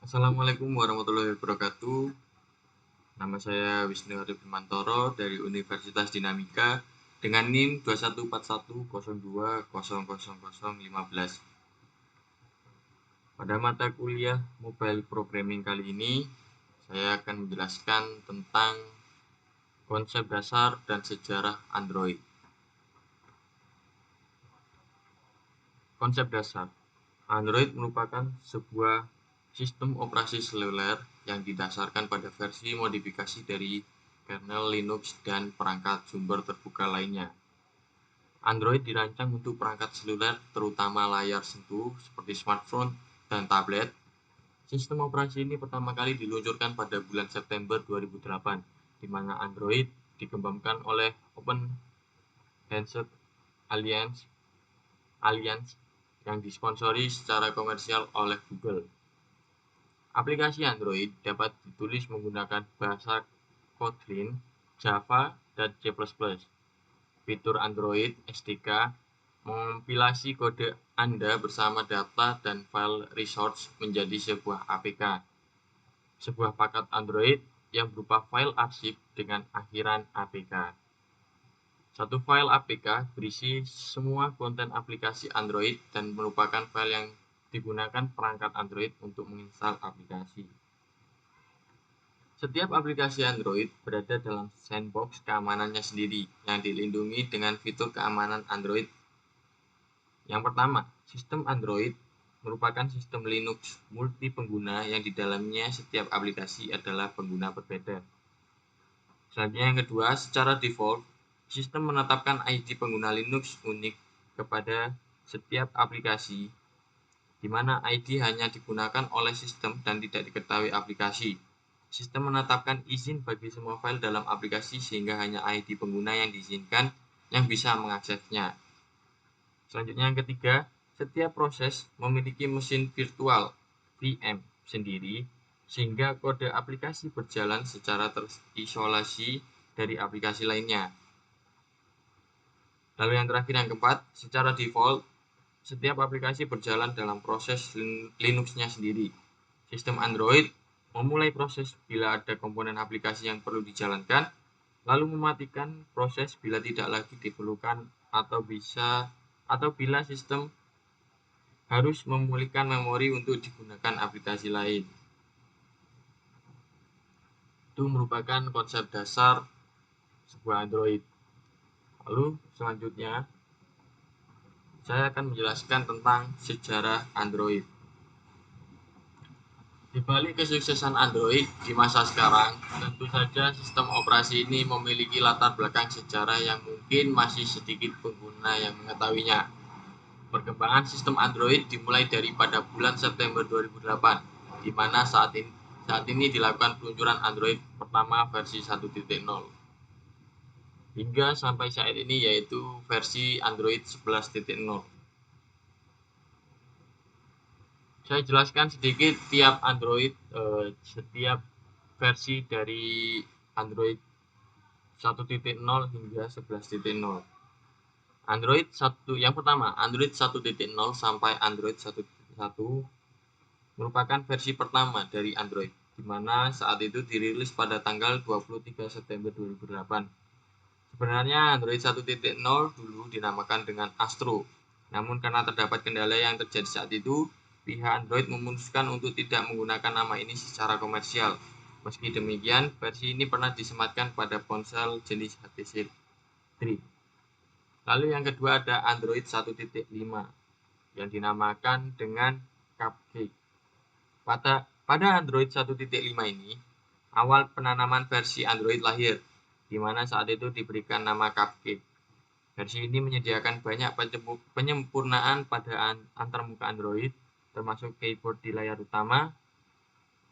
Assalamualaikum warahmatullahi wabarakatuh. Nama saya Wisnu Arif Bimantoro dari Universitas Dinamika dengan NIM 214102000015. Pada mata kuliah Mobile Programming kali ini, saya akan menjelaskan tentang konsep dasar dan sejarah Android. Konsep dasar. Android merupakan sebuah sistem operasi seluler yang didasarkan pada versi modifikasi dari kernel Linux dan perangkat sumber terbuka lainnya. Android dirancang untuk perangkat seluler terutama layar sentuh seperti smartphone dan tablet. Sistem operasi ini pertama kali diluncurkan pada bulan September 2008, di mana Android dikembangkan oleh Open Handset Alliance yang disponsori secara komersial oleh Google. Aplikasi Android dapat ditulis menggunakan bahasa Kotlin, Java, dan C++. Fitur Android SDK mengompilasi kode Anda bersama data dan file resource menjadi sebuah APK. Sebuah paket Android yang berupa file arsip dengan akhiran APK. Satu file APK berisi semua konten aplikasi Android dan merupakan file yang digunakan perangkat Android untuk menginstal aplikasi. Setiap aplikasi Android berada dalam sandbox keamanannya sendiri yang dilindungi dengan fitur keamanan Android. Yang pertama, sistem Android merupakan sistem Linux multi-pengguna yang di dalamnya setiap aplikasi adalah pengguna berbeda. Selanjutnya yang kedua, secara default, sistem menetapkan ID pengguna Linux unik kepada setiap aplikasi, di mana ID hanya digunakan oleh sistem dan tidak diketahui aplikasi. Sistem menetapkan izin bagi semua file dalam aplikasi sehingga hanya ID pengguna yang diizinkan yang bisa mengaksesnya. Selanjutnya yang ketiga, setiap proses memiliki mesin virtual VM sendiri sehingga kode aplikasi berjalan secara terisolasi dari aplikasi lainnya. Lalu yang terakhir yang keempat, secara default setiap aplikasi berjalan dalam proses Linux-nya sendiri. Sistem Android memulai proses bila ada komponen aplikasi yang perlu dijalankan, lalu mematikan proses bila tidak lagi diperlukan atau bila sistem harus memulihkan memori untuk digunakan aplikasi lain. Itu merupakan konsep dasar sebuah Android. Lalu selanjutnya saya akan menjelaskan tentang sejarah Android. Di balik kesuksesan Android di masa sekarang, tentu saja sistem operasi ini memiliki latar belakang sejarah yang mungkin masih sedikit pengguna yang mengetahuinya. Perkembangan sistem Android dimulai dari pada bulan September 2008, di mana saat ini dilakukan peluncuran Android pertama versi 1.0. Hingga sampai saat ini yaitu versi Android 11.0. Saya jelaskan sedikit setiap versi dari Android 1.0 hingga 11.0. Android 1 yang pertama, Android 1.0 sampai Android 1.1 merupakan versi pertama dari Android, di mana saat itu dirilis pada tanggal 23 September 2008. Sebenarnya Android 1.0 dulu dinamakan dengan Astro, namun karena terdapat kendala yang terjadi saat itu, pihak Android memutuskan untuk tidak menggunakan nama ini secara komersial. Meski demikian, versi ini pernah disematkan pada ponsel jenis HTC Dream. Lalu yang kedua ada Android 1.5 yang dinamakan dengan Cupcake. Pada Android 1.5 ini, awal penanaman versi Android lahir, di mana saat itu diberikan nama Cupcake. Versi ini menyediakan banyak penyempurnaan pada antarmuka Android, termasuk keyboard di layar utama.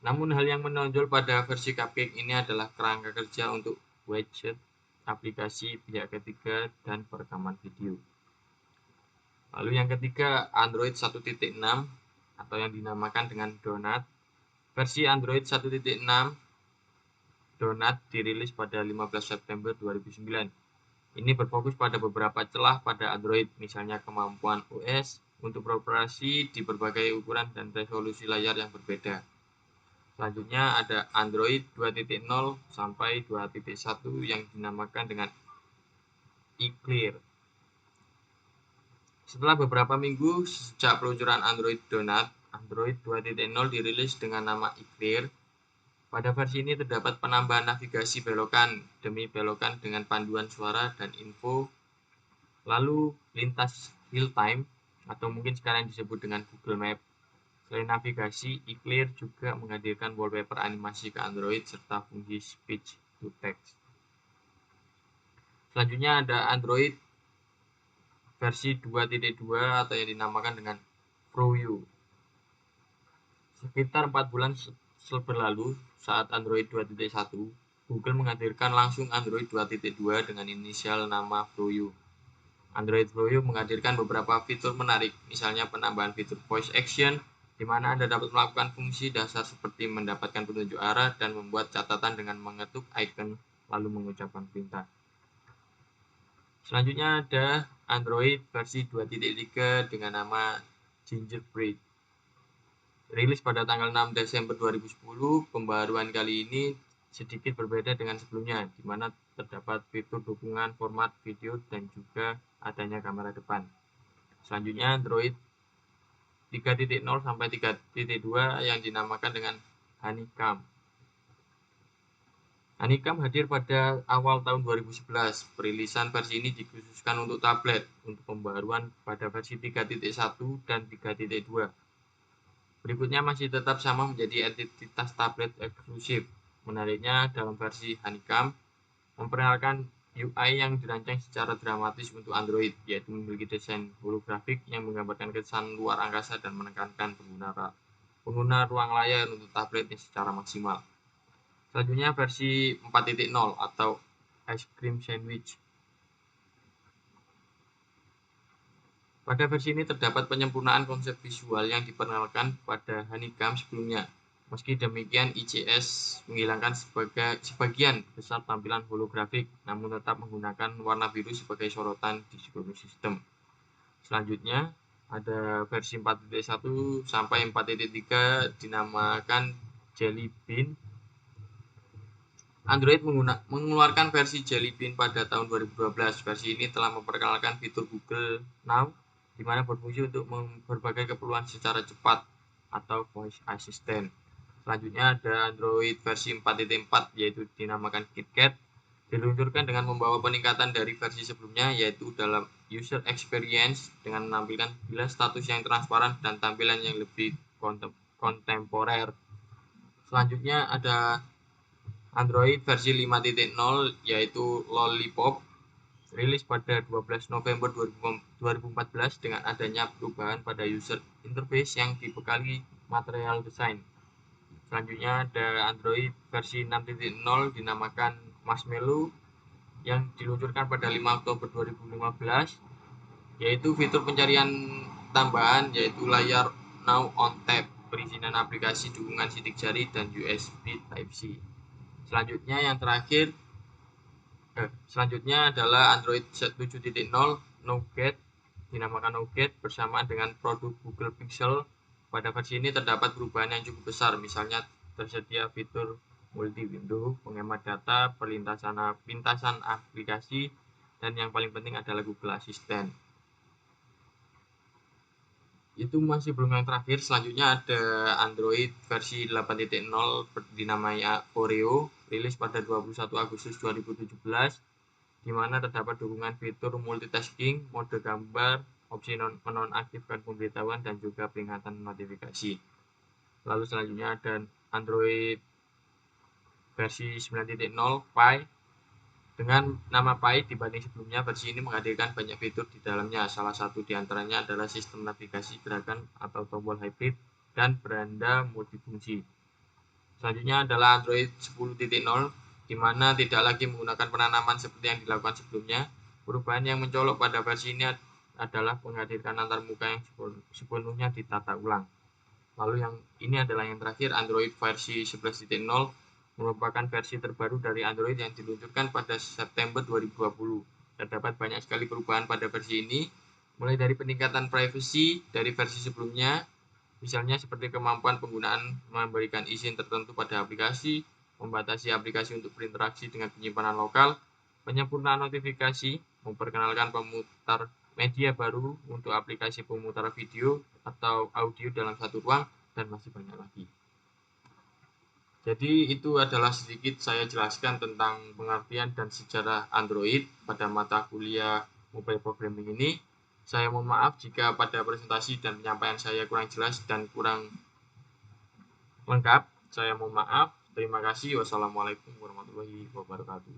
Namun hal yang menonjol pada versi Cupcake ini adalah kerangka kerja untuk widget, aplikasi pihak ketiga, dan perekaman video. Lalu yang ketiga, Android 1.6 atau yang dinamakan dengan Donut. Versi Android 1.6 Donut dirilis pada 15 September 2009. Ini berfokus pada beberapa celah pada Android, misalnya kemampuan OS untuk beroperasi di berbagai ukuran dan resolusi layar yang berbeda. Selanjutnya ada Android 2.0 sampai 2.1 yang dinamakan dengan iClear. Setelah beberapa minggu sejak peluncuran Android Donut, Android 2.0 dirilis dengan nama iClear. Pada versi ini terdapat penambahan navigasi belokan demi belokan dengan panduan suara dan info, lalu lintas real time atau mungkin sekarang disebut dengan Google Map. Selain navigasi, iClear juga menghadirkan wallpaper animasi ke Android serta fungsi speech to text. Selanjutnya ada Android versi 2.2 atau yang dinamakan dengan ProU. Sekitar 4 bulan berlalu saat Android 2.1, Google menghadirkan langsung Android 2.2 dengan inisial nama ProU. Android ProU menghadirkan beberapa fitur menarik, misalnya penambahan fitur voice action, di mana Anda dapat melakukan fungsi dasar seperti mendapatkan petunjuk arah dan membuat catatan dengan mengetuk icon lalu mengucapkan perintah. Selanjutnya ada Android versi 2.3 dengan nama Gingerbread. Rilis pada tanggal 6 Desember 2010, pembaruan kali ini sedikit berbeda dengan sebelumnya, di mana terdapat fitur dukungan format video dan juga adanya kamera depan. Selanjutnya Android 3.0 sampai 3.2 yang dinamakan dengan Honeycomb. Honeycomb hadir pada awal tahun 2011. Perilisan versi ini dikhususkan untuk tablet, untuk pembaruan pada versi 3.1 dan 3.2. Berikutnya masih tetap sama menjadi entitas tablet eksklusif. Menariknya dalam versi Honeycomb memperkenalkan UI yang dirancang secara dramatis untuk Android, yaitu memiliki desain holografik yang menggambarkan kesan luar angkasa dan menekankan pengguna ruang layar untuk tabletnya secara maksimal. Selanjutnya versi 4.0 atau Ice Cream Sandwich. Pada versi ini terdapat penyempurnaan konsep visual yang diperkenalkan pada Honeycomb sebelumnya. Meski demikian, ICS menghilangkan sebagian besar tampilan holografik, namun tetap menggunakan warna biru sebagai sorotan di seluruh sistem. Selanjutnya, ada versi 4.1 sampai 4.3 dinamakan Jelly Bean. Android mengeluarkan versi Jelly Bean pada tahun 2012. Versi ini telah memperkenalkan fitur Google Now, di mana berfungsi untuk berbagai keperluan secara cepat atau voice assistant. Selanjutnya ada Android versi 4.4 yaitu dinamakan KitKat. Diluncurkan dengan membawa peningkatan dari versi sebelumnya, yaitu dalam user experience dengan menampilkan bilas status yang transparan dan tampilan yang lebih kontemporer. Selanjutnya ada Android versi 5.0 yaitu Lollipop. Rilis pada 12 November 2014 dengan adanya perubahan pada user interface yang dibekali material design. Selanjutnya ada Android versi 6.0 dinamakan Marshmallow yang diluncurkan pada 5 Oktober 2015, yaitu fitur pencarian tambahan yaitu layar Now on Tap, perizinan aplikasi, dukungan sidik jari, dan USB Type-C. Selanjutnya adalah Android 7.0 Nougat, dinamakan Nougat bersamaan dengan produk Google Pixel. Pada versi ini terdapat perubahan yang cukup besar, misalnya tersedia fitur multi-window, penghemat data, pintasan aplikasi, dan yang paling penting adalah Google Assistant. Itu masih belum yang terakhir. Selanjutnya ada Android versi 8.0 dinamai Oreo, rilis pada 21 Agustus 2017, di mana terdapat dukungan fitur multitasking, mode gambar, opsi menonaktifkan pemberitahuan, dan juga peringatan notifikasi. Lalu selanjutnya ada Android versi 9.0 Pie. Dengan nama Pie dibanding sebelumnya, versi ini menghadirkan banyak fitur di dalamnya. Salah satu di antaranya adalah sistem navigasi gerakan atau tombol hybrid dan beranda multifungsi. Selanjutnya adalah Android 10.0, di mana tidak lagi menggunakan penanaman seperti yang dilakukan sebelumnya. Perubahan yang mencolok pada versi ini adalah menghadirkan antarmuka yang sepenuhnya ditata ulang. Lalu yang ini adalah yang terakhir, Android versi 11.0 merupakan versi terbaru dari Android yang diluncurkan pada September 2020. Terdapat banyak sekali perubahan pada versi ini, mulai dari peningkatan privacy dari versi sebelumnya, Misalnya seperti kemampuan penggunaan memberikan izin tertentu pada aplikasi, membatasi aplikasi untuk berinteraksi dengan penyimpanan lokal, penyempurnaan notifikasi, memperkenalkan pemutar media baru untuk aplikasi pemutar video atau audio dalam satu ruang, dan masih banyak lagi. Jadi itu adalah sedikit saya jelaskan tentang pengertian dan sejarah Android pada mata kuliah mobile programming ini. Saya mohon maaf jika pada presentasi dan penyampaian saya kurang jelas dan kurang lengkap. Saya mohon maaf. Terima kasih. Wassalamualaikum warahmatullahi wabarakatuh.